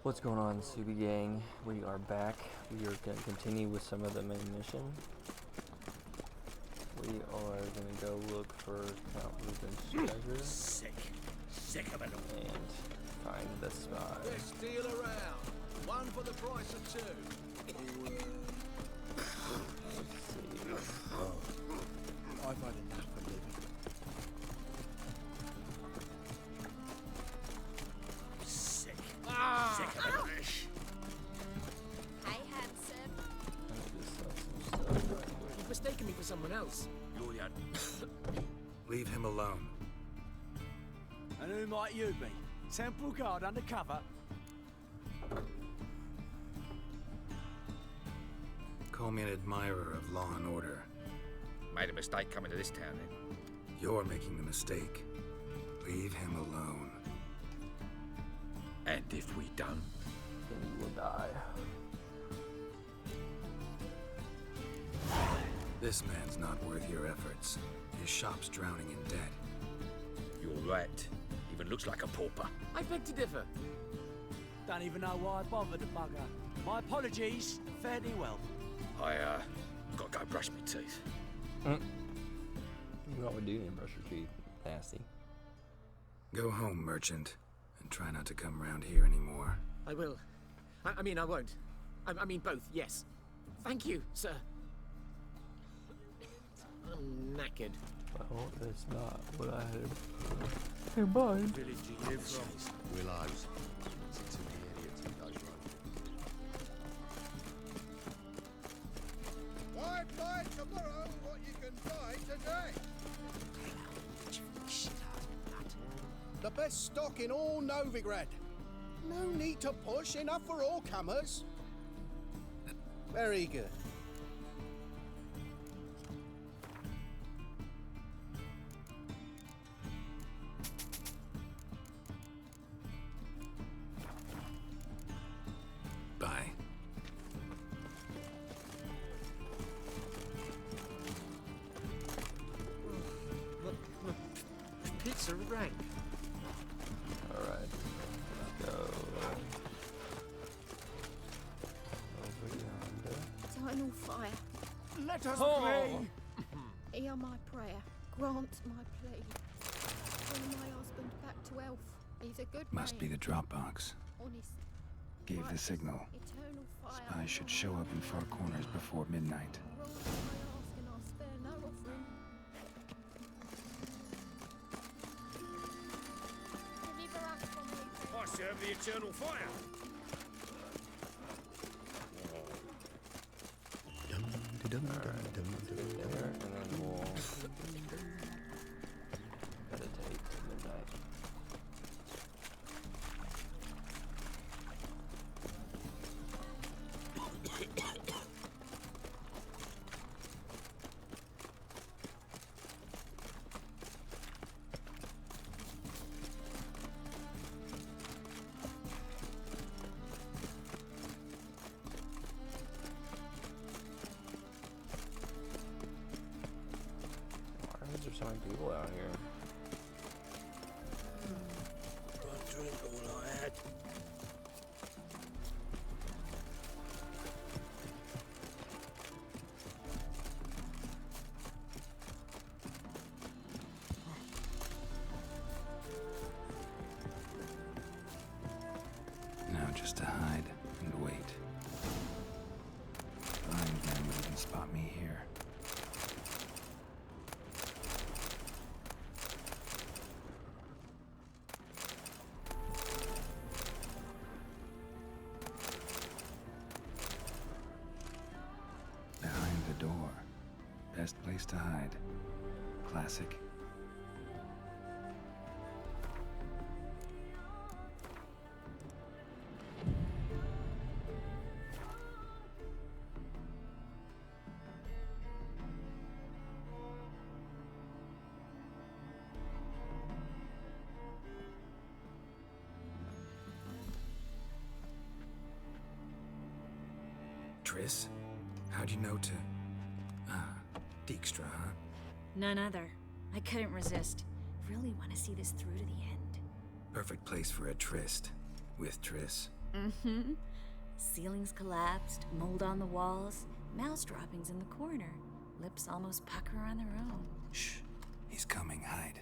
What's going on, Subi Gang? We are back. We are going to continue with some of the main mission. We are going to go look for Count Ruben's treasure. Sick of it all. And find the spy. Let's deal around. One for the price of two. Let's see. I've had enough of living. Sick of it. Hey, handsome. Let me just sell some stuff right quick. You've mistaken me for someone else. You're the Leave him alone. And who might you be? Temple Guard undercover? Call me an admirer of law and order. Made a mistake coming to this town then. You're making the mistake. Leave him alone. And if we don't, Then you will die. This man's not worth your efforts. His shop's drowning in debt. you're right. Even looks like a pauper. I beg to differ. Don't even know why I bothered the bugger. My apologies. Fare thee well. I, gotta go brush my teeth. You probably do need to brush your teeth. Nasty. Go home, merchant, and try not to come round here anymore. I will. I mean, I won't. I mean, both, yes. Thank you, sir. I'm knackered. Well, that's not what I had. Hey, bye. Village you live from? Willows. It's in the area 2 days road. Why buy tomorrow what you can buy today? The best stock in all Novigrad. No need to push, enough for all comers. Very good. Bye. Pizza rank. Alright. Let's go. Over yonder. Eternal fire, Let us Oh. pray. hear my prayer, grant my plea. Bring my husband back to health. He's a good Must man, be the Dropbox. honest. Gave the righteous, signal. Eternal fire. Spies should show up in far corners before midnight. Grant my ask and I'll spare no offering. Deliver us from evil. I serve the eternal fire. There, and then we'll meditate till midnight. Why is there so many people out here? I drink all I had. Now just to hide and wait. Blind men would even spot me here. Behind the door. Best place to hide. Classic. Triss? How'd you know to... Dijkstra, huh? None other. I couldn't resist. Really want to see this through to the end. Perfect place for a tryst. With Triss. Mm-hmm. Ceilings collapsed, mold on the walls, mouse droppings in the corner. Lips almost pucker on their own. Shh. He's coming. Hide.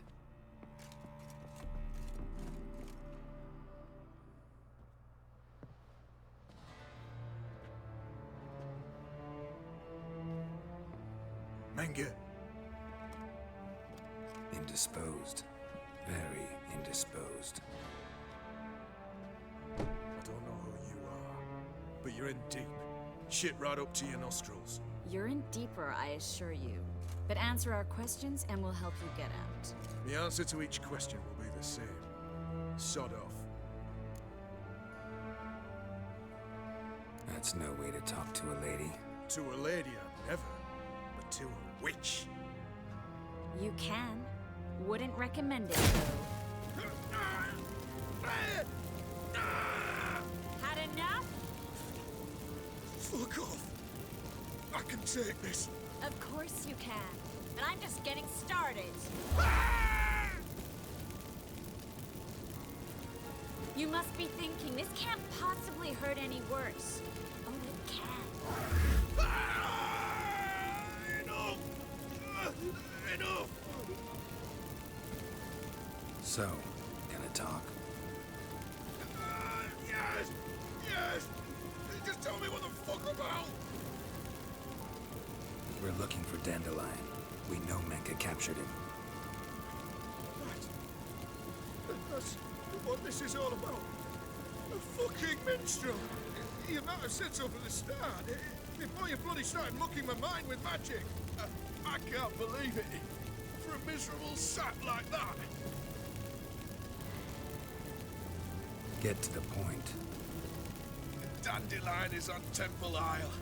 Manga. Indisposed. Very indisposed. I don't know who you are, but you're in deep. Shit right up to your nostrils. You're in deeper, I assure you. But answer our questions and we'll help you get out. The answer to each question will be the same. Sod off. That's no way to talk to a lady. To a lady, I'd never. But to a witch. You can. Wouldn't recommend it, though. Had enough? Fuck off. I can take this. Of course you can. But I'm just getting started. You must be thinking, this can't possibly hurt any worse. Oh, it can. Enough! Enough! So, gonna talk? Yes! Yes! Just tell me what the fuck about! We're looking for Dandelion. We know Menka captured him. That's what this is all about. A fucking minstrel! You might have said so from the start. Before you bloody started mucking my mind with magic. I can't believe it. For a miserable sap like that. Get to the point. Dandelion is on Temple Isle,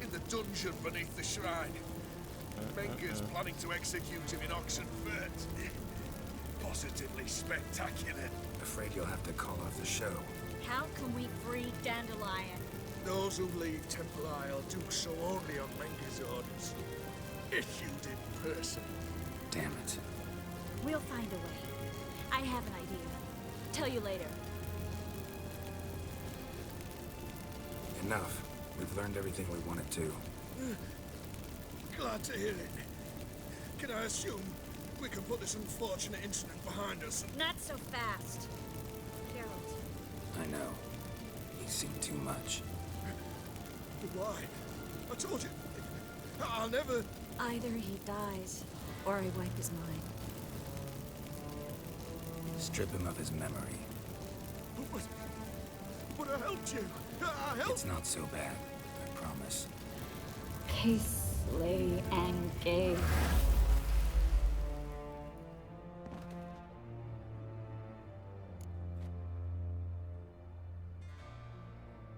in the dungeon beneath the shrine. Menka's planning to execute him in Oxenfurt. Positively spectacular. Afraid you'll have to call off the show. How can we free Dandelion? Those who leave Temple Isle do so only on Menka's orders. Issued in person. Damn it. We'll find a way. I have an idea. Tell you later. Enough. We've learned everything we wanted to. Glad to hear it. Can I assume we can put this unfortunate incident behind us? Not so fast. Geralt. I know. He's seen too much. Why? I told you. I'll never... Either he dies, or I wipe his mind. Strip him of his memory. But I helped you. I helped... It's not so bad. I promise. Case, lay, and gay.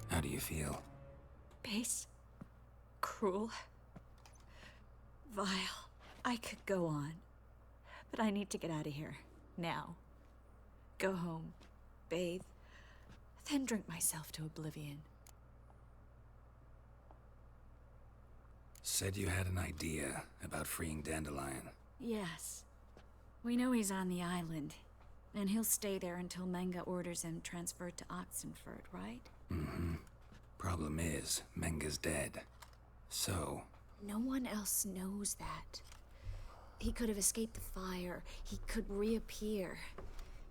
How do you feel? Base. Cruel. Vile. I could go on. But I need to get out of here. Now. Go home. Bathe. Then drink myself to oblivion. Said you had an idea about freeing Dandelion. Yes. We know he's on the island. And he'll stay there until Menga orders him transferred to Oxenfurt, right? Mm-hmm. Problem is, Menga's dead. So... No one else knows that. He could have escaped the fire. He could reappear.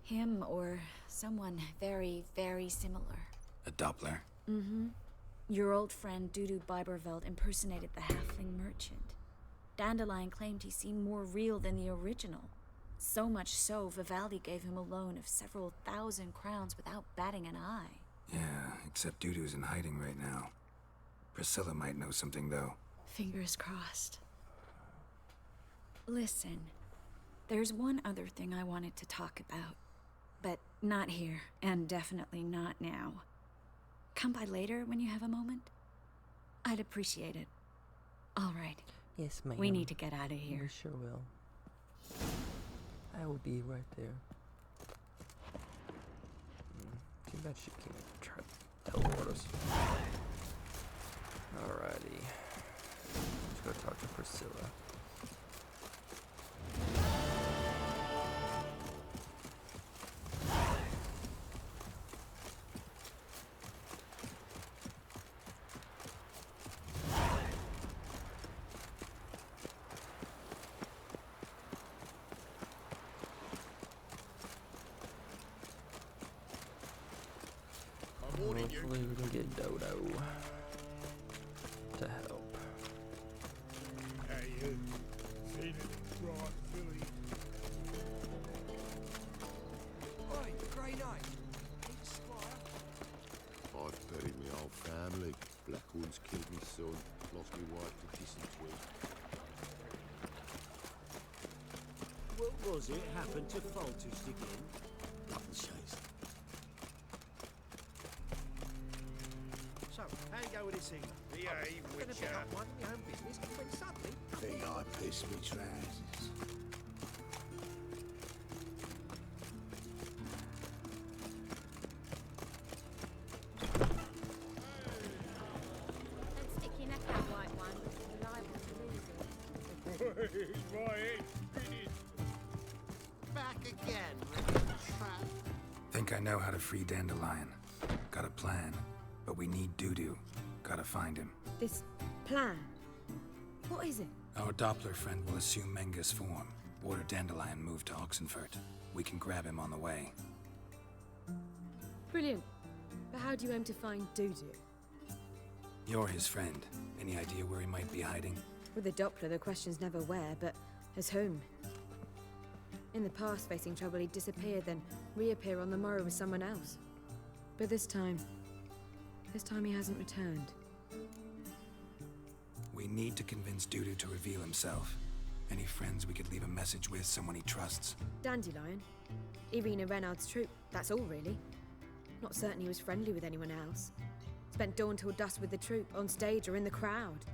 Him or someone very, very similar. A Doppler? Mm-hmm. Your old friend Dudu Biberveld impersonated the halfling merchant. Dandelion claimed he seemed more real than the original. So much so, Vivaldi gave him a loan of several thousand crowns without batting an eye. Yeah, except Dudu's in hiding right now. Priscilla might know something, though. Fingers crossed. Listen, there's one other thing I wanted to talk about. But not here, and definitely not now. Come by later when you have a moment? I'd appreciate it. All right. Yes, ma'am. We need to get out of here. We sure will. I will be right there. Too bad she can't try to teleport us. Alrighty. Let's go talk to Priscilla. Warning you. Hopefully we can get Dodo to help. Hey, you. Seen it? Right, Philly. Oi, Grey Knight. Eat Squire. I've buried my whole family. Blackwood's killed me son, lost me wife to dysentery. What was it happened to Falters again? Nothing says. So, how you go with this thing? Behave, I'm gonna pick Witcher. up one of my own business when suddenly... Think I piss me trousers. Don't stick your neck out, white one. You're liable to lose it. My head's spinning. Back again, trap. Think I know how to free Dandelion. Got a plan, but we need Dudu. Gotta find him. This plan? What is it? Our Doppler friend will assume Menga's form. Order Dandelion move to Oxenfurt. We can grab him on the way. Brilliant. But how do you aim to find Dudu? You're his friend. Any idea where he might be hiding? With the Doppler, the question's never where, but as whom. In the past, facing trouble, he'd disappear, then reappear on the morrow with someone else. But this time he hasn't returned. We need to convince Dudu to reveal himself. Any friends we could leave a message with, someone he trusts? Dandelion. Irina Renard's troop, that's all really. Not certain he was friendly with anyone else. Spent dawn till dusk with the troop, on stage or in the crowd.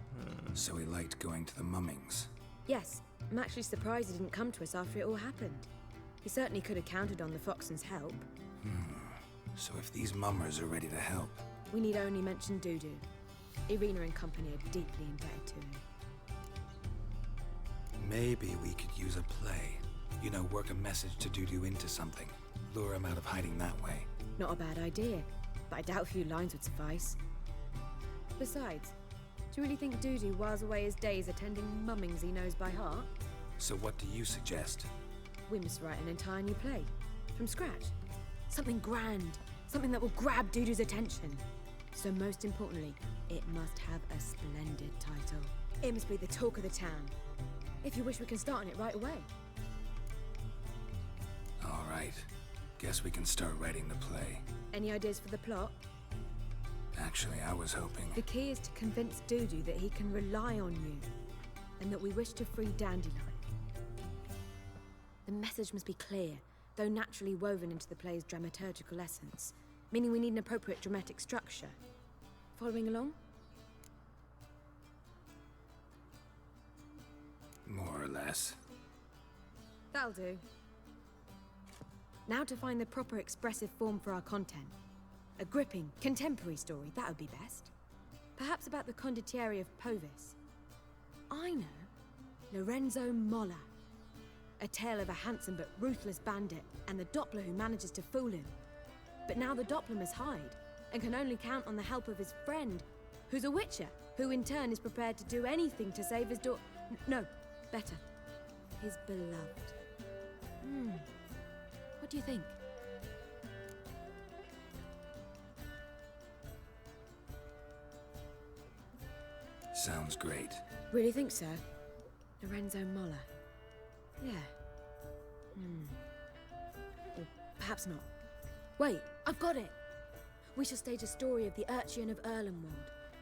So he liked going to the mummings. Yes, I'm actually surprised he didn't come to us after it all happened. He certainly could have counted on the Foxen's help. So if these mummers are ready to help, We need only mention Dudu. Irina and company are deeply indebted to him. maybe we could use a play. You know, work a message to Dudu into something. Lure him out of hiding that way. Not a bad idea, but I doubt a few lines would suffice. Besides, do you really think Dudu whiles away his days attending mummings he knows by heart? So what do you suggest? We must write an entire new play. From scratch. Something grand. Something that will grab Dudu's attention. So most importantly, it must have a splendid title. It must be the talk of the town. If you wish, we can start on it right away. All right. Guess we can start writing the play. Any ideas for the plot? Actually, I was hoping... The key is to convince Dudu that he can rely on you, and that we wish to free Dandelion. The message must be clear, though naturally woven into the play's dramaturgical essence, meaning we need an appropriate dramatic structure. Following along? More or less. That'll do. Now to find the proper expressive form for our content. A gripping, contemporary story, that would be best. Perhaps about the condottieri of Povis. I know. Lorenzo Molla. A tale of a handsome but ruthless bandit, and the Doppler who manages to fool him. But now the Doppler must hide, and can only count on the help of his friend, who's a witcher, who in turn is prepared to do anything to save his no, better. His beloved. What do you think? Sounds great. Really think so? Lorenzo Molla. Yeah. Or perhaps not. Wait, I've got it! We shall stage a story of the Urcheon of Erlenwald.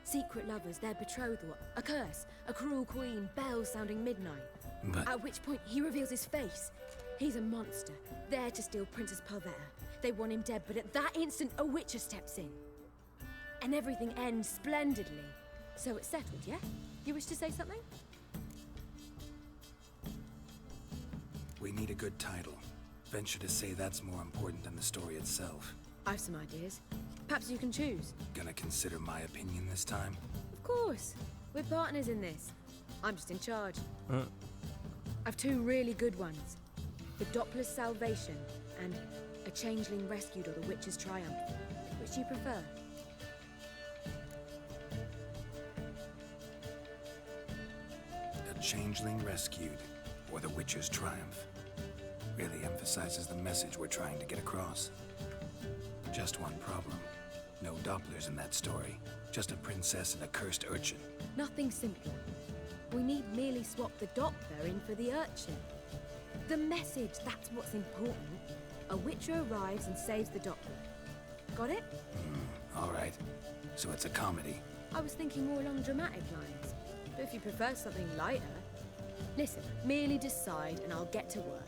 Secret lovers, their betrothal, a curse, a cruel queen, bells sounding midnight. But... At which point he reveals his face. He's a monster, there to steal Princess Palvetta. They want him dead, but at that instant a witcher steps in. And everything ends splendidly. So it's settled, yeah? You wish to say something? We need a good title. Venture to say that's more important than the story itself. I've some ideas. Perhaps you can choose. Gonna consider my opinion this time? Of course. We're partners in this. I'm just in charge. I've two really good ones. The Doppler's Salvation and A Changeling Rescued or The Witch's Triumph. Which do you prefer? A Changeling Rescued, or The Witcher's Triumph. Really emphasizes the message we're trying to get across. Just one problem. No Dopplers in that story. Just a princess and a cursed urchin. Nothing simple. We need merely swap the Doppler in for the urchin. The message, that's what's important. A Witcher arrives and saves the Doppler. Got it? All right. So it's a comedy. I was thinking more along dramatic lines. But if you prefer something lighter... Listen, merely decide and I'll get to work.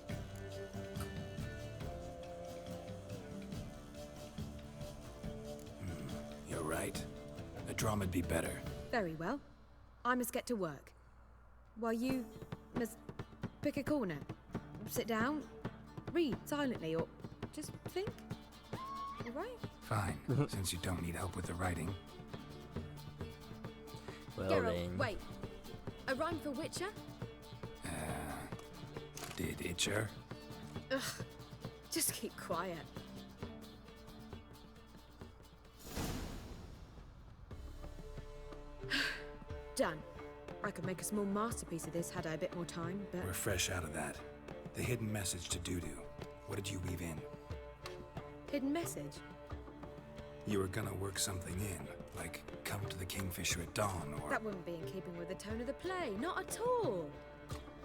You're right. A drama'd be better. Very well. I must get to work. While you must pick a corner. Sit down, read silently, or just think. All right? Fine, since you don't need help with the writing. Well Geralt, then. wait. A rhyme for Witcher? Did Itcher? Ugh. Just keep quiet. Done. I could make a small masterpiece of this had I a bit more time, but... We're fresh out of that. The hidden message to Dudu. What did you weave in? Hidden message? You were gonna work something in, like come to the Kingfisher at dawn, or... That wouldn't be in keeping with the tone of the play. Not at all.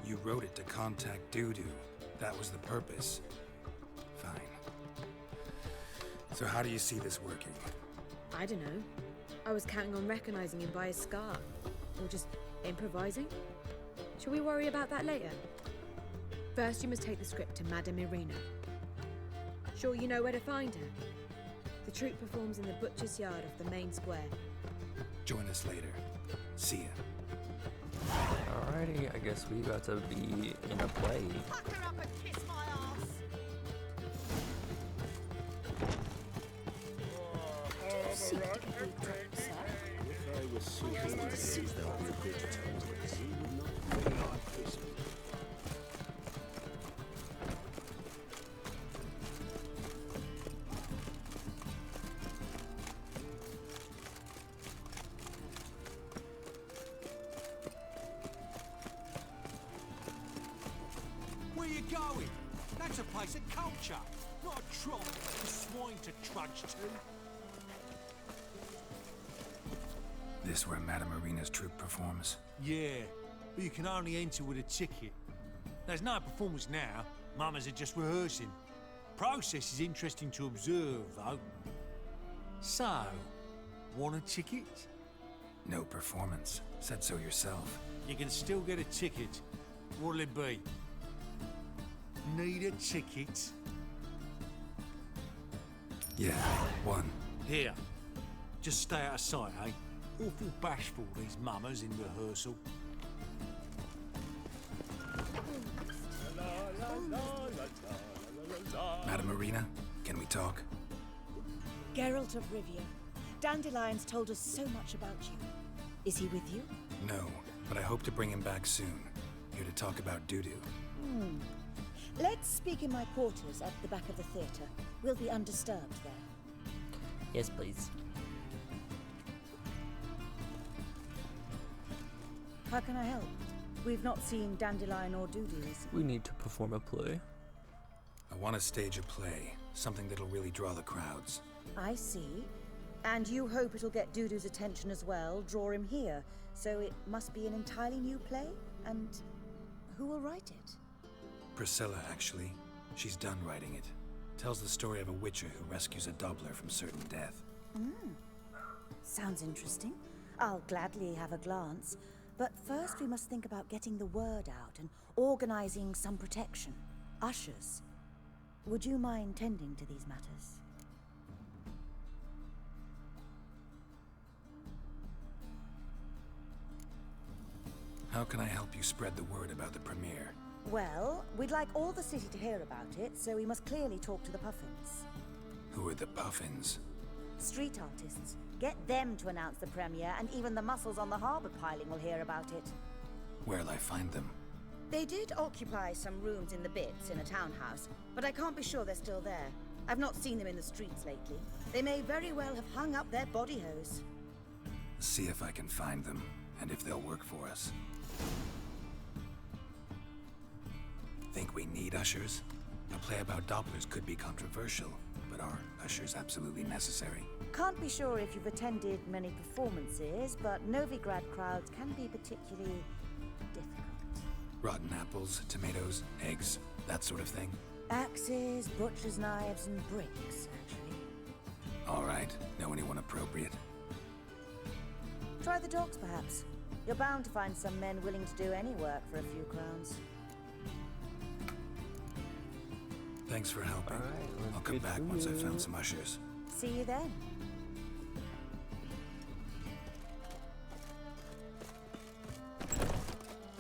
You wrote it to contact Dudu. That was the purpose. Fine. So how do you see this working? I don't know. I was counting on recognizing him by his scar. Or just improvising. Shall we worry about that later? First, you must take the script to Madame Irina. Sure you know where to find her? The troupe performs in the butcher's yard off the main square. Join us later. See ya. Alrighty, I guess we about to be in a play. Fuck her up and kiss my ass! Seek to be dropped, sir. If I was so disease, that would be a good time to see you not very hard facing. Where you going? That's a place of culture, not a trough for swine to trudge to. This where Madame Irina's troupe performs? Yeah, but you can only enter with a ticket. There's no performance now. Mamas are just rehearsing. Process is interesting to observe, though. So, want a ticket? No performance. Said so yourself. You can still get a ticket. What'll it be? Need a ticket? Yeah, one. Here. Just stay out of sight, eh? Awful bashful, these mamas in rehearsal. Madame Irina, can we talk? Geralt of Rivia. Dandelion's told us so much about you. Is he with you? No, but I hope to bring him back soon. Here to talk about Dudu. Let's speak in my quarters at the back of the theatre. We'll be undisturbed there. Yes, please. How can I help? We've not seen Dandelion or Dudu's. We need to perform a play. I want to stage a play. Something that'll really draw the crowds. I see. And you hope it'll get Dudu's attention as well, draw him here. So it must be an entirely new play? And who will write it? Priscilla, actually. She's done writing it. Tells the story of a witcher who rescues a Doppler from certain death. Sounds interesting. I'll gladly have a glance. But first we must think about getting the word out and organizing some protection. Ushers. Would you mind tending to these matters? How can I help you spread the word about the premiere? Well, we'd like all the city to hear about it, so we must clearly talk to the Puffins. Who are the Puffins? Street artists. Get them to announce the premiere, and even the muscles on the harbour piling will hear about it. Where'll I find them? They did occupy some rooms in the Bits in a townhouse, but I can't be sure they're still there. I've not seen them in the streets lately. They may very well have hung up their body hose. See if I can find them, and if they'll work for us. Think we need ushers? A play about Dopplers could be controversial, but are ushers absolutely necessary? Can't be sure if you've attended many performances, but Novigrad crowds can be particularly difficult. Rotten apples, tomatoes, eggs, that sort of thing. Axes, butcher's knives, and bricks, actually. All right, know anyone appropriate? Try the dogs, perhaps. You're bound to find some men willing to do any work for a few crowns. Thanks for helping. All right, I'll come back once I've found some ushers. See you then.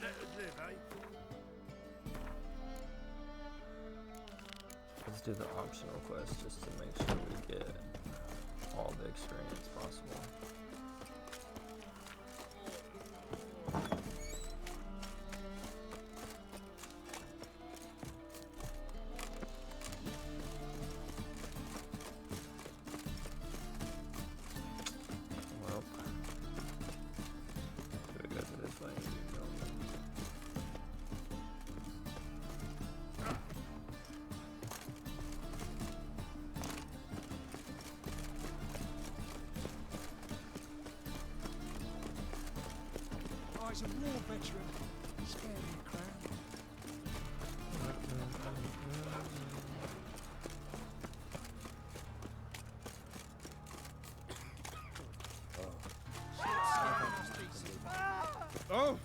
Let us live, eh? Let's do the optional quest just to make sure we get all the experience possible. Well, should we go to this way? I was a war veteran. Spare me a crown. Oh!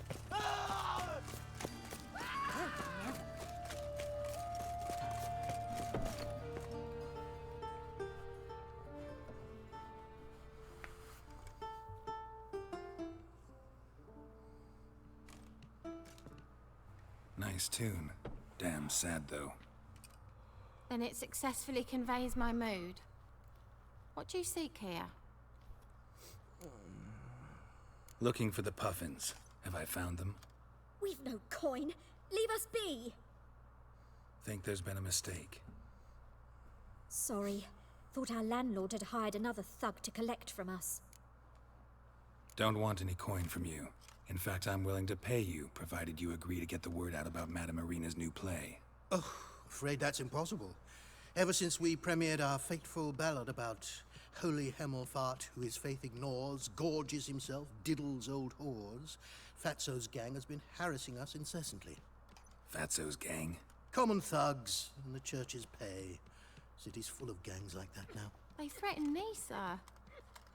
Nice tune. Damn sad, though. Then it successfully conveys my mood. What do you seek here? Looking for the puffins. Have I found them? We've no coin. Leave us be. Think there's been a mistake. Sorry. Thought our landlord had hired another thug to collect from us. Don't want any coin from you. In fact, I'm willing to pay you, provided you agree to get the word out about Madame Marina's new play. Oh, afraid that's impossible. Ever since we premiered our fateful ballad about Holy Hemelfart, who his faith ignores, gorges himself, diddles old whores, Fatso's gang has been harassing us incessantly. Fatso's gang? Common thugs in the church's pay. City's full of gangs like that now. They threatened me, sir.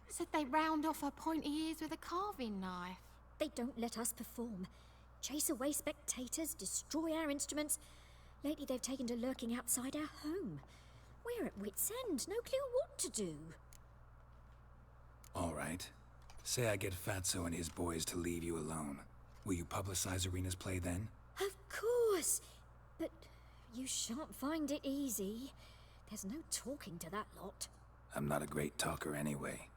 Said they round off her pointy ears with a carving knife. They don't let us perform. Chase away spectators, destroy our instruments. Lately they've taken to lurking outside our home. We're at wit's end, no clue what to do. All right. Say I get Fatso and his boys to leave you alone. Will you publicize Arena's play then? Of course. But you shan't find it easy. There's no talking to that lot. I'm not a great talker anyway.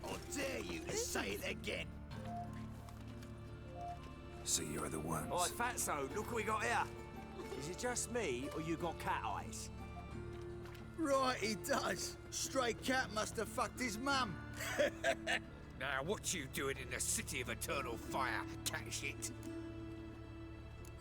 I dare you to say it again. So you're the ones. All right, Fatso, look what we got here. Is it just me, or you got cat eyes? Right, he does. Stray cat must have fucked his mum. Now, what you doing in the city of eternal fire, cat shit?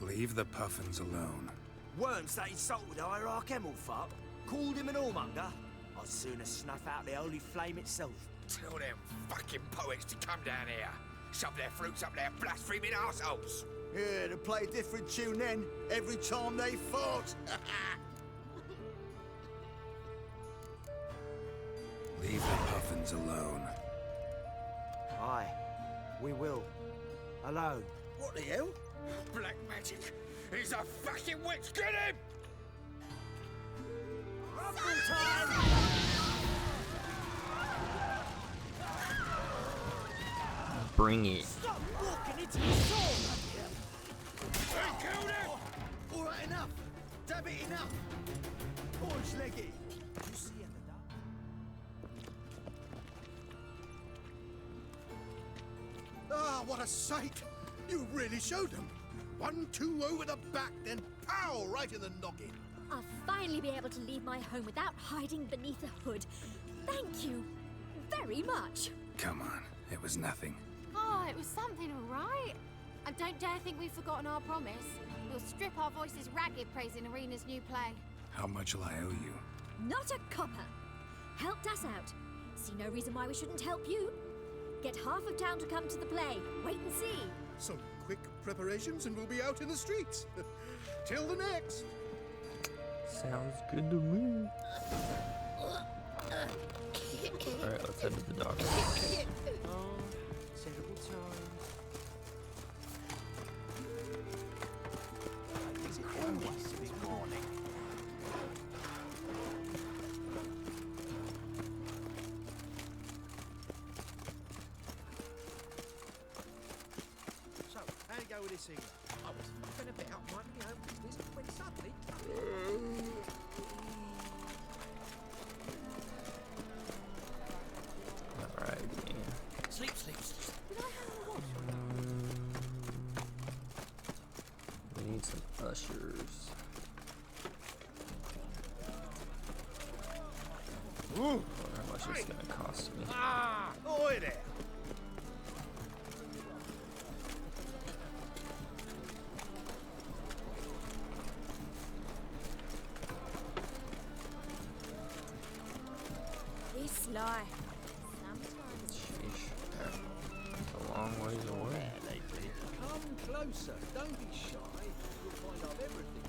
Leave the puffins alone. Worms that insulted Hierarch Hemelfart, called him an whoremonger. I'd sooner snuff out the holy flame itself. Tell them fucking poets to come down here. Shove their fruits up their blaspheming arseholes. Yeah, to play a different tune then, every time they fought. Leave the puffins alone. Aye, we will. Alone. What the hell? Black magic. He's a fucking witch. Get him! Bring it. Stop walking into the sword! They killed him! All right, enough. Damn it, enough. Orange leggy. You see in the dark? Ah, what a sight! You really showed them. 1-2 over the back, then pow, right in the noggin. I'll finally be able to leave my home without hiding beneath a hood. Thank you very much. Come on, it was nothing. Oh, it was something, all right. And don't dare think we've forgotten our promise. We'll strip our voices ragged praising Arena's new play. How much will I owe you? Not a copper. Helped us out. See no reason why we shouldn't help you. Get half of town to come to the play. Wait and see. Some quick preparations and we'll be out in the streets. Till the next. Sounds good to me. Alright, let's head to the doctor. Oh, terrible time. Is it always this morning? So, how'd it go with this evening? I was fucking a bit out minding my own business when suddenly... Alright, Sleep, sleep, sleep. we need some ushers. I wonder how much it's gonna cost me. Ah! Oi there! This lie. Sheesh. It's a long ways away. Come closer. Don't be shy. You'll find out everything.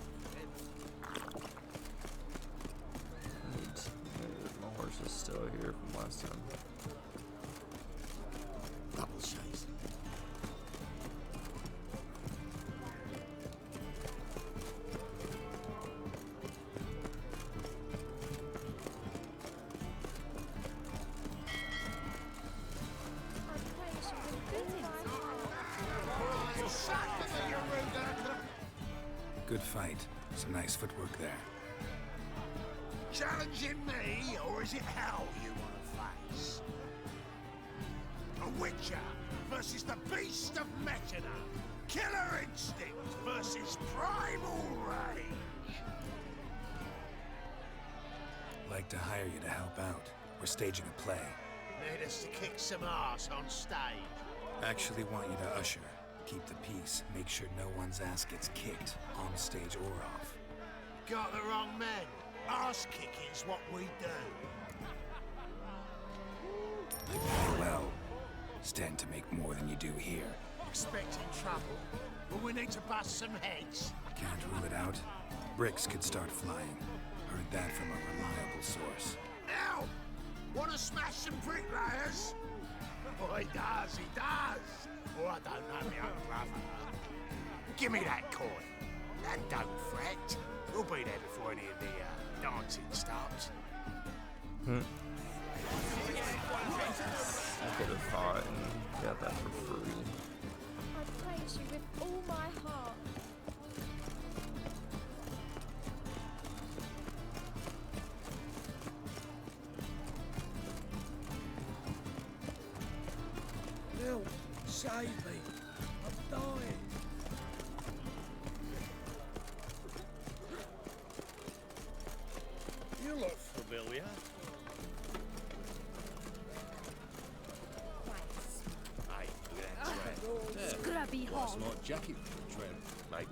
My horse is still here from last time. Double chase. Good fight. Some nice footwork there. Challenging me, or is it hell you want to face? A Witcher versus the Beast of Mechana. Killer Instinct versus Primal Rage. Like to hire you to help out. We're staging a play. Need us to kick some ass on stage. Actually want you to usher. Keep the peace. Make sure no one's ass gets kicked, on stage or off. Got the wrong men. Ass kicking's what we do. Very well. Stand to make more than you do here. Expecting trouble? Well, we need to bust some heads. Can't rule it out. Bricks could start flying. Heard that from a reliable source. Now, want to smash some bricklayers? Oh, he does, he does. Oh, I don't know my own brother. Give me that coin. And don't fret. We'll be there before any of the dancing starts. I could have fought and got that for free. I praise you with all my heart. Help! Save me! I'm dying! You look familiar. Hey, look at that trend. Scrubby hog. Smart jacket trend, mate.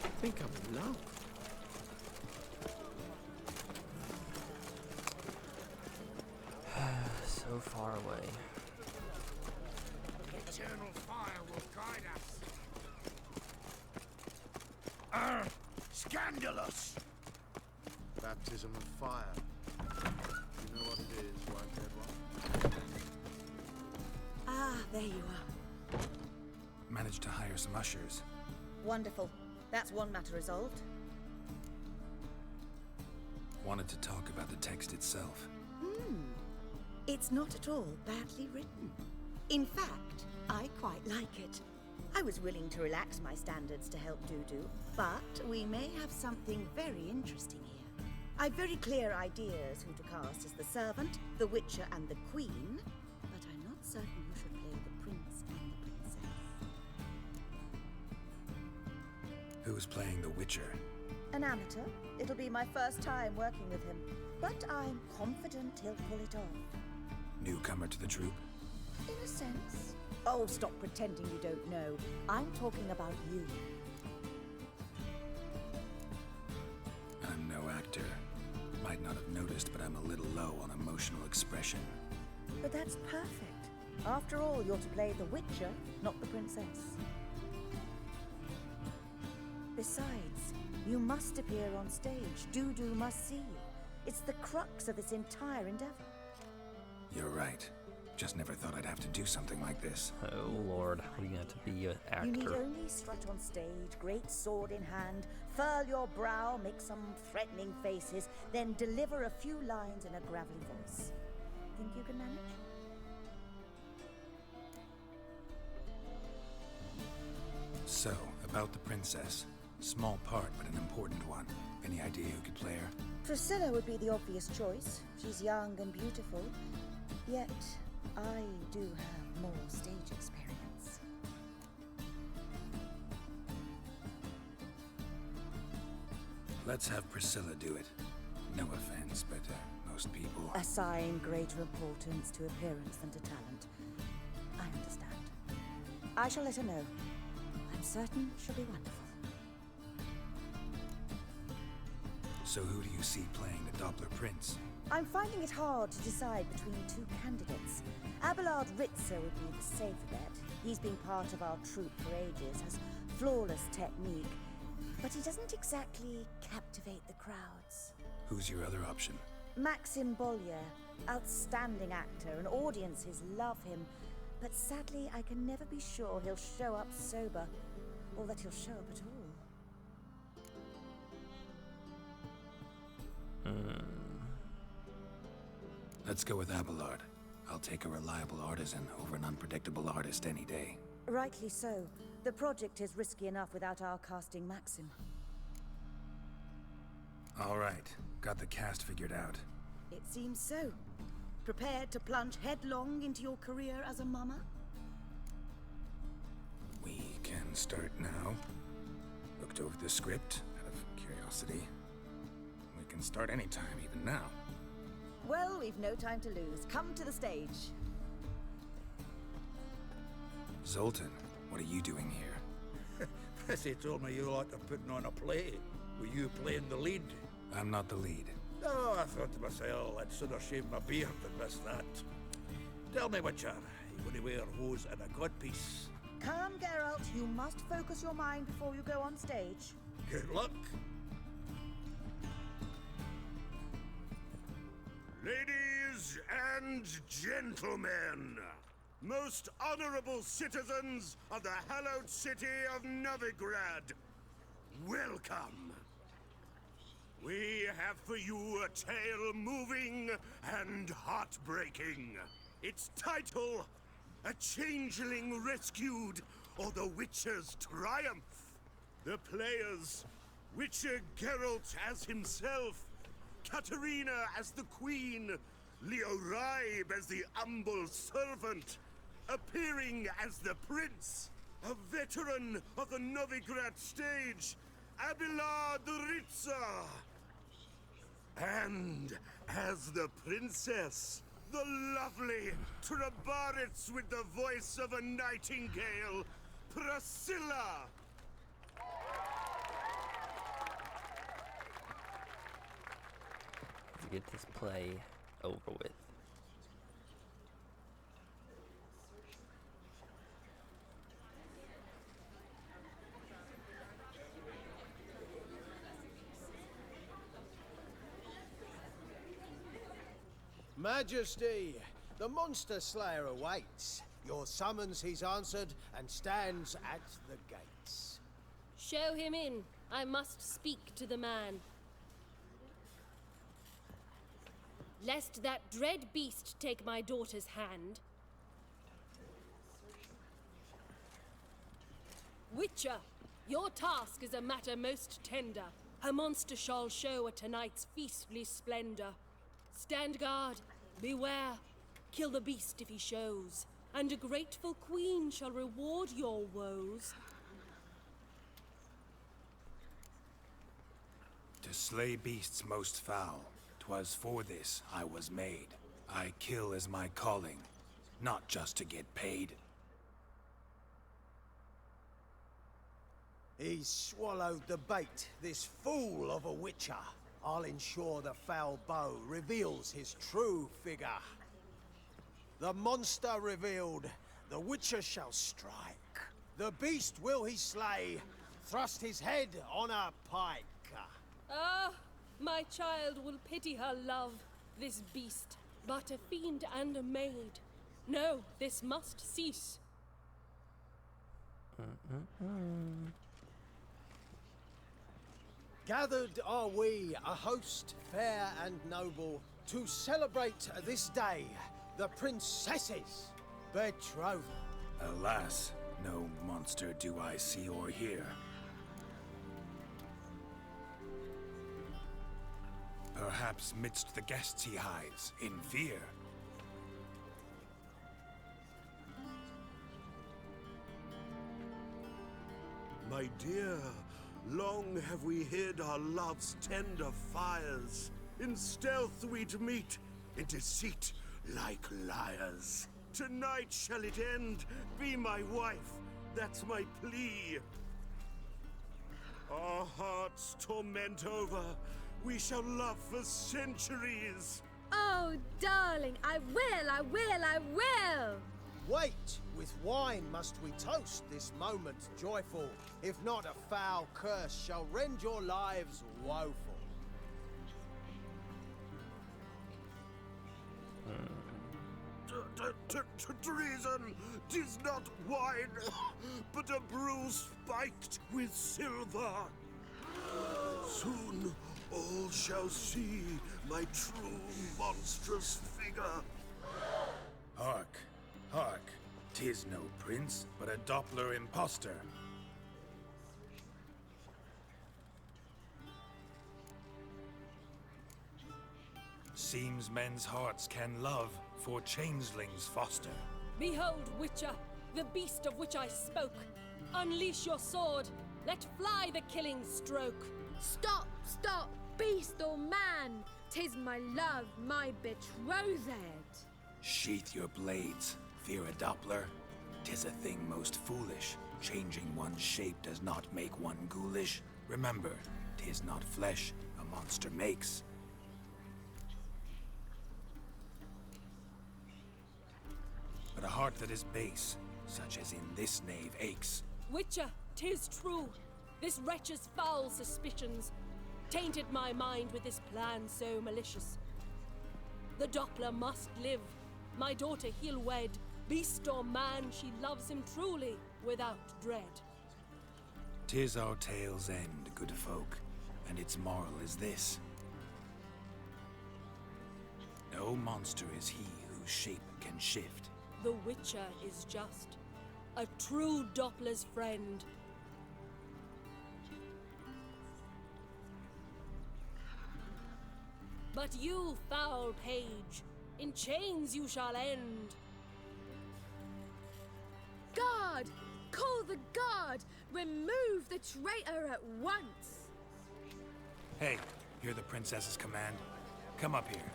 I think I'm in love. So far away. Eternal fire will guide us. Scandalous! Baptism of fire. You know what it is, white-haired one? Ah, there you are. Managed to hire some ushers. Wonderful. That's one matter resolved. Wanted to talk about the text itself. It's not at all badly written. In fact, I quite like it. I was willing to relax my standards to help Dudu, but we may have something very interesting here. I've very clear ideas who to cast as the servant, the Witcher, and the Queen, but I'm not certain who should play the Prince and the Princess. Who's playing the Witcher? An amateur. It'll be my first time working with him, but I'm confident he'll pull it off. newcomer to the troop? In a sense. Oh, stop pretending you don't know. I'm talking about you. I'm no actor. Might not have noticed, but I'm a little low on emotional expression. But that's perfect. After all, you're to play the Witcher, not the princess. Besides, you must appear on stage. Dudu must see you. It's the crux of this entire endeavor. You're right. Just never thought I'd have to do something like this. Oh lord, are you gonna have to be an actor? You need only strut on stage, great sword in hand, furl your brow, make some threatening faces, then deliver a few lines in a gravelly voice. Think you can manage? So, about the princess. Small part, but an important one. Any idea who could play her? Priscilla would be the obvious choice. She's young and beautiful. Yet, I do have more stage experience. Let's have Priscilla do it. No offense, but most people... Assign greater importance to appearance than to talent. I understand. I shall let her know. I'm certain she'll be wonderful. So who do you see playing the Doppler Prince? I'm finding it hard to decide between two candidates. Abelard Ritzer would be the safe bet. He's been part of our troupe for ages, has flawless technique, but he doesn't exactly captivate the crowds. Who's your other option? Maxim Bollier, outstanding actor, and audiences love him, but sadly I can never be sure he'll show up sober, or that he'll show up at all. Let's go with Abelard. I'll take a reliable artisan over an unpredictable artist any day. Rightly so. The project is risky enough without our casting Maxim. All right. Got the cast figured out. It seems so. Prepared to plunge headlong into your career as a mama? We can start now. Looked over the script out of curiosity. We can start anytime, even now. Well, we've no time to lose. Come to the stage. Zoltan, what are you doing here? Prissy told me you liked putting on a play. Were you playing the lead? I'm not the lead. Oh, I thought to myself, I'd sooner shave my beard than miss that. Tell me, Witcher, you want to wear hose and a godpiece? Come, Geralt. You must focus your mind before you go on stage. Good luck. Ladies and gentlemen, most honorable citizens of the hallowed city of Novigrad, welcome. We have for you a tale moving and heartbreaking. Its title, A Changeling Rescued, or the Witcher's Triumph. The players, Witcher Geralt as himself, Katerina as the Queen, Leo Raib as the humble servant, appearing as the Prince, a veteran of the Novigrad stage, Abelard Ritzer. And as the Princess, the lovely Trabaritz with the voice of a nightingale, Priscilla. To get this play over with. Majesty, the monster slayer awaits. Your summons he's answered and stands at the gates. Show him in. I must speak to the man. Lest that dread beast take my daughter's hand. Witcher, your task is a matter most tender. Her monster shall show at tonight's feastly splendor. Stand guard, beware, kill the beast if he shows, and a grateful queen shall reward your woes. To slay beasts most foul, 'twas for this I was made. I kill as my calling, not just to get paid. He's swallowed the bait, this fool of a witcher. I'll ensure the foul bow reveals his true figure. The monster revealed, the witcher shall strike. The beast will he slay, thrust his head on a pike. Ah, my child will pity her love, this beast, but a fiend and a maid. No, this must cease. Gathered are we, a host fair and noble, to celebrate this day, the princess's betrothal. Alas, no monster do I see or hear. Perhaps midst the guests he hides, in fear. My dear, long have we hid our love's tender fires. In stealth we'd meet, in deceit like liars. Tonight shall it end, be my wife, that's my plea. Our hearts torment over, we shall love for centuries. Oh, darling, I will! Wait, with wine must we toast this moment joyful. If not, a foul curse shall rend your lives woeful. Treason! 'Tis not wine, but a brew spiked with silver. Soon all shall see my true monstrous figure. Hark, hark. 'Tis no prince, but a Doppler impostor. Seems men's hearts can love, for changelings foster. Behold, Witcher, the beast of which I spoke. Unleash your sword. Let fly the killing stroke. Stop, stop, beast or man! 'Tis my love, my betrothed. Sheath your blades, fear a Doppler. 'Tis a thing most foolish. Changing one's shape does not make one ghoulish. Remember, 'tis not flesh a monster makes. But a heart that is base, such as in this knave aches. Witcher, 'tis true. This wretch's foul suspicions tainted my mind with this plan so malicious. The Doppler must live. My daughter he'll wed. Beast or man, she loves him truly, without dread. 'Tis our tale's end, good folk, and its moral is this. No monster is he whose shape can shift. The Witcher is just a true Doppler's friend. But you, foul page, in chains you shall end. Guard! Call the guard! Remove the traitor at once! Hey, hear the princess's command? Come up here.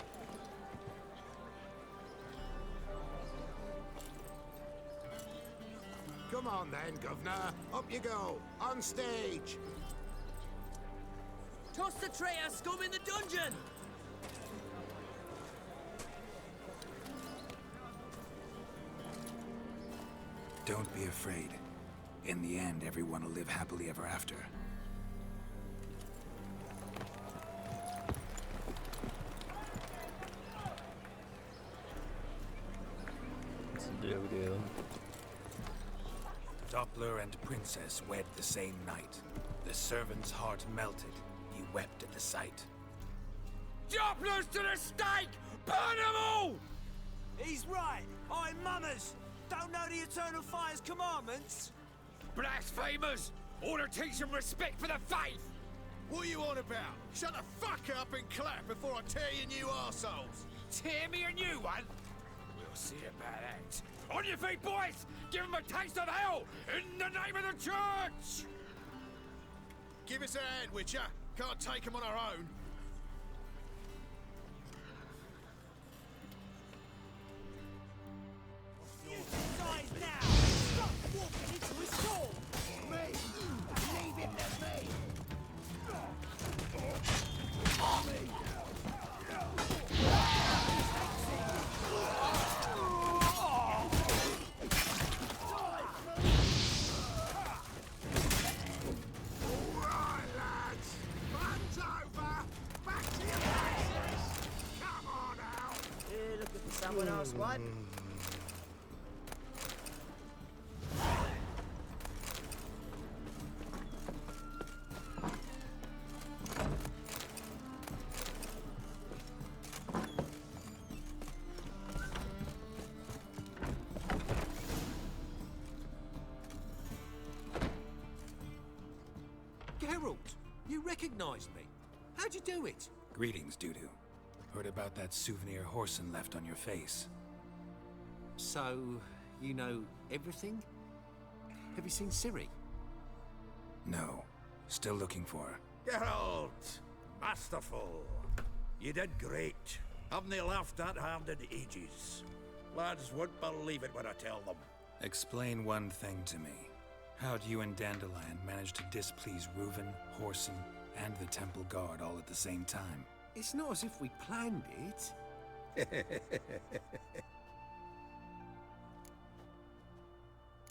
Come on then, Governor. Up you go. On stage. Toss the traitor scum in the dungeon! Don't be afraid. In the end, everyone will live happily ever after. It's a deal. Doppler and princess wed the same night. The servant's heart melted. He wept at the sight. Dopplers to the stake! Burn them all! He's right. I'm mummers. Don't know the Eternal Fire's commandments? Blasphemers! Order teach them respect for the faith! What are you on about? Shut the fuck up and clap before I tear your new arseholes! Tear me a new one? We'll see about that. On your feet, boys! Give them a taste of hell! In the name of the church! Give us a hand, Witcher. Can't take them on our own. right? Geralt, you recognized me. How'd you do it? Greetings, Dudu. Heard about that souvenir Horson left on your face. So, you know everything? Have you seen Ciri? No. Still looking for her. Geralt! Masterful. You did great. Haven't they laughed that hard in ages? Lads won't believe it when I tell them. Explain one thing to me. How'd you and Dandelion manage to displease Reuven, Horson, and the Temple Guard all at the same time? It's not as if we planned it.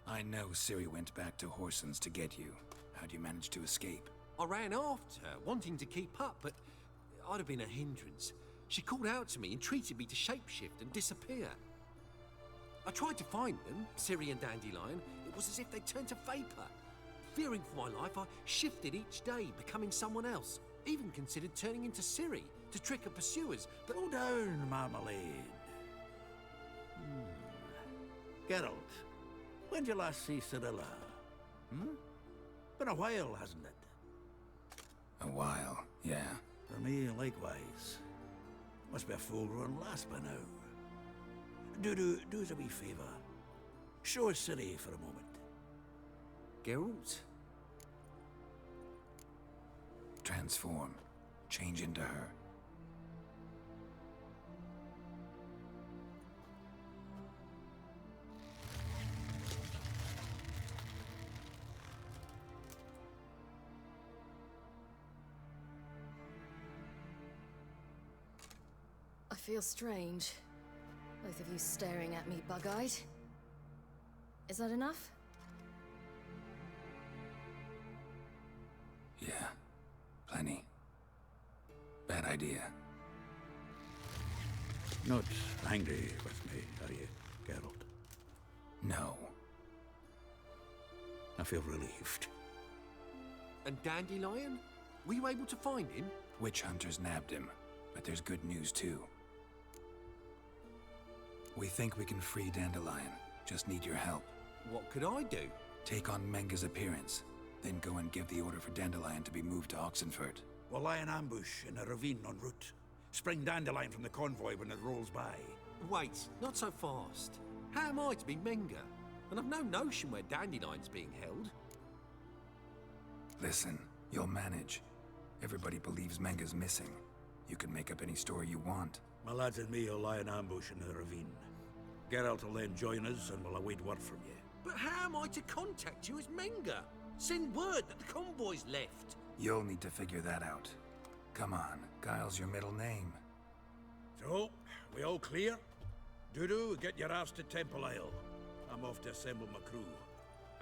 I know Ciri went back to Horson's to get you. How'd you manage to escape? I ran after her, wanting to keep up, but I'd have been a hindrance. She called out to me, entreated me to shapeshift and disappear. I tried to find them, Ciri and Dandelion. It was as if they turned to vapor. Fearing for my life, I shifted each day, becoming someone else. Even considered turning into Ciri to trick her pursuers, but... Go down, Marmalade. Geralt, when did you last see Cyrilla? Been a while, hasn't it? A while, yeah. For me, likewise. Must be a full-grown lass by now. Do us a wee favour. Show us Ciri for a moment. Geralt? Transform. Change into her. I feel strange. Both of you staring at me bug-eyed. Is that enough? Yeah. Plenty. Bad idea. Not angry with me, are you, Geralt? No. I feel relieved. And Dandelion? Were you able to find him? Witch hunters nabbed him, but there's good news too. We think we can free Dandelion. Just need your help. What could I do? Take on Menga's appearance, then go and give the order for Dandelion to be moved to Oxenfurt. We'll lie in ambush in a ravine en route. Spring Dandelion from the convoy when it rolls by. Wait, not so fast. How am I to be Menga? And I've no notion where Dandelion's being held. Listen, you'll manage. Everybody believes Menga's missing. You can make up any story you want. My lads and me will lie in ambush in the ravine. Geralt will then join us and we'll await word from you. But how am I to contact you as Menga? Send word that the convoy's left. You'll need to figure that out. Come on, Guile's your middle name. So, we all clear? Dudu, get your ass to Temple Isle. I'm off to assemble my crew.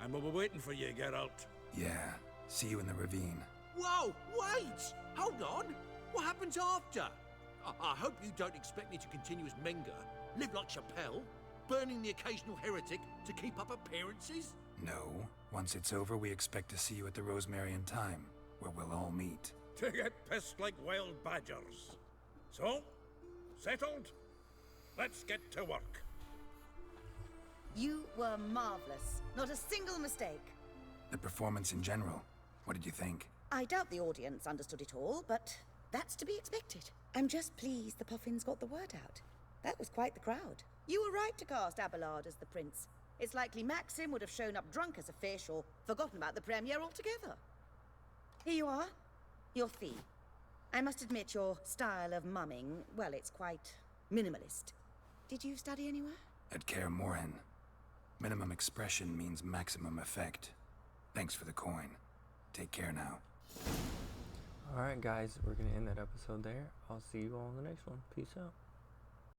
And we'll be waiting for you, Geralt. Yeah, see you in the ravine. Whoa, wait! Hold on! What happens after? I hope you don't expect me to continue as Menga, live like Chappelle, burning the occasional heretic to keep up appearances? No. Once it's over, we expect to see you at the Rosemary in Time, where we'll all meet. To get pissed like wild badgers. So, settled? Let's get to work. You were marvelous. Not a single mistake. The performance in general, what did you think? I doubt the audience understood it all, but that's to be expected. I'm just pleased the Puffins got the word out. That was quite the crowd. You were right to cast Abelard as the prince. It's likely Maxim would have shown up drunk as a fish or forgotten about the premiere altogether. Here you are, your fee. I must admit your style of mumming, well, it's quite minimalist. Did you study anywhere? At Kaer Morhen. Minimum expression means maximum effect. Thanks for the coin. Take care now. Alright guys, we're going to end that episode there. I'll see you all in the next one. Peace out.